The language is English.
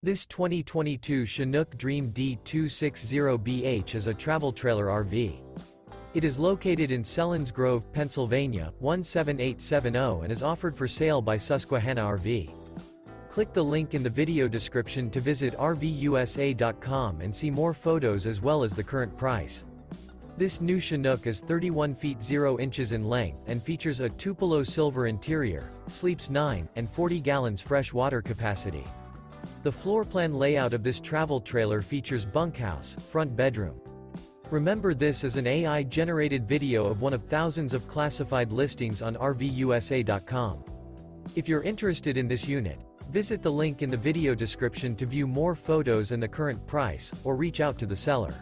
This 2022 Chinook DREAM D260BH is a travel trailer RV. It is located in Selinsgrove, Pennsylvania, 17870 and is offered for sale by Susquehanna RV. Click the link in the video description to visit RVUSA.com and see more photos as well as the current price. This new Chinook is 31 feet 0 inches in length and features a TUPELO silver interior, sleeps 9, and 40 gallons fresh water capacity. The floor plan layout of this travel trailer features bunkhouse, front bedroom. Remember, this is an AI-generated video of one of thousands of classified listings on RVUSA.com. If you're interested in this unit, visit the link in the video description to view more photos and the current price, or reach out to the seller.